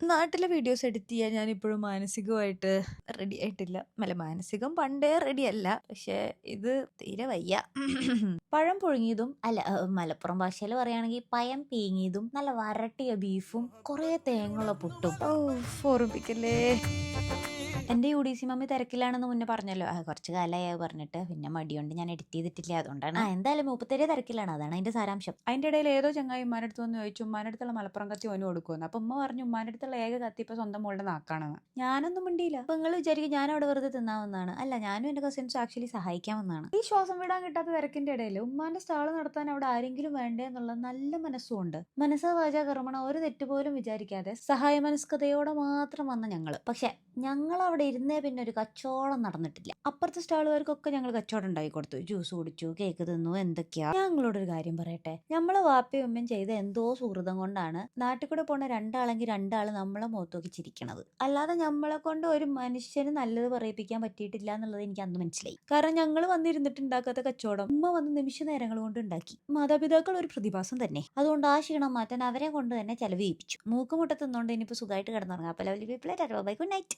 നാട്ടിലെ videos edit ചെയ്യാൻ ഞാനിപ്പോഴും മാനസികമായിട്ട് റെഡി ആയിട്ടില്ല. മാനസികം പണ്ടേ റെഡിയല്ല. പക്ഷേ ഇത് തീരെ വയ്യ. പഴം പുഴുങ്ങിയതും അല്ല, മലപ്പുറം ഭാഷയിൽ പറയുകയാണെങ്കിൽ പയം പീങ്ങിയതും നല്ല വരട്ടിയ ബീഫും കുറേ തേങ്ങയുള്ള പുട്ടും. ഓർമ്മിപ്പിക്കല്ലേ. എൻ്റെ UDC മമ്മി തിരക്കിലാണെന്ന് മുന്നേ പറഞ്ഞല്ലോ. കുറച്ച് കാലമായി പറഞ്ഞിട്ട്. പിന്നെ മടിയുണ്ട്, ഞാൻ എഡിറ്റ് ചെയ്തിട്ടില്ല, അതുകൊണ്ടാണ്. എന്തായാലും 33 തിരക്കിലാണ്, അതാണ് അതിന്റെ സാരാംശം. അതിന്റെ ഇടയിൽ ഏതോ ചങ്ങായി ഉമ്മാൻ്റെ അടുത്ത് വന്ന് ചോദിച്ചു ഉമ്മാൻ്റെ അടുത്തുള്ള മലപ്പുറം കത്തി ഓന് കൊടുക്കുമെന്ന്. അപ്പൊ ഉമ്മ പറഞ്ഞു ഉമ്മാൻ്റെ അടുത്തുള്ള ഏക കത്തി ഇപ്പൊ സ്വന്തം മോളുടെ നാക്കാണെന്ന്. ഞാനൊന്നും മിണ്ടിയില്ല. അപ്പൊ നിങ്ങൾ വിചാരിക്കും ഞാൻ അവിടെ വെറുതെ തിന്നാവുന്നതാണ്. അല്ല, ഞാനും എന്റെ കസിൻസ് ആക്ച്വലി സഹായിക്കാമെന്നാണ്. ഈ ശ്വാസം വിടാൻ കിട്ടാത്ത തിരക്കിന്റെ ഇടയിൽ ഉമ്മാന്റെ സ്റ്റാള് നടത്താൻ അവിടെ ആരെങ്കിലും വേണ്ടേ എന്നുള്ള നല്ല മനസ്സുണ്ട്. മനസ്സാ വാച കർമ്മണ ഒരു തെറ്റുപോലും വിചാരിക്കാതെ സഹായ മനസ്കതയോടെ മാത്രം വന്ന ഞങ്ങള്. പക്ഷെ ഞങ്ങൾ അവിടെ ഇരുന്നേ പിന്നെ ഒരു കച്ചവടം നടന്നിട്ടില്ല. അപ്പുറത്തെ സ്റ്റാളുകാർക്കൊക്കെ ഞങ്ങൾ കച്ചവടം ഉണ്ടാക്കി കൊടുത്തു. ജ്യൂസ് കുടിച്ചു, കേക്ക് തിന്നു, എന്തൊക്കെയാ. ഞങ്ങളോടൊരു കാര്യം പറയട്ടെ, നമ്മളെ വാപ്പയും ഉമ്മയും ചെയ്ത എന്തോ സുഹൃതം കൊണ്ടാണ് നാട്ടിൽ കൂടെ പോണ രണ്ടാളെങ്കിൽ രണ്ടാള് നമ്മളെ മുഖത്ത് നോക്കി ചിരിക്കണത്. അല്ലാതെ നമ്മളെ കൊണ്ട് ഒരു മനുഷ്യന് നല്ലത് പറയിപ്പിക്കാൻ പറ്റിയിട്ടില്ല എന്നുള്ളത് എനിക്ക് അന്ന് മനസ്സിലായി. കാരണം ഞങ്ങൾ വന്നിരുന്നിട്ട് ഉണ്ടാക്കാത്ത കച്ചവടം ഉമ്മ വന്ന് നിമിഷ നേരങ്ങൾ കൊണ്ട് ഉണ്ടാക്കി. മാതാപിതാക്കൾ ഒരു പ്രതിഭാസം തന്നെ. അതുകൊണ്ട് ആ ക്ഷീണം മാറ്റാൻ അവരെ കൊണ്ട് തന്നെ ചെലവ് ചെയ്യിപ്പിച്ചു. മൂക്കുമുട്ട തിന്നോണ്ട് ഇനിയിപ്പോൾ സുഖമായിട്ട് കിടന്നുറങ്ങാം. അപ്പോൾ lovely people, bye, good night.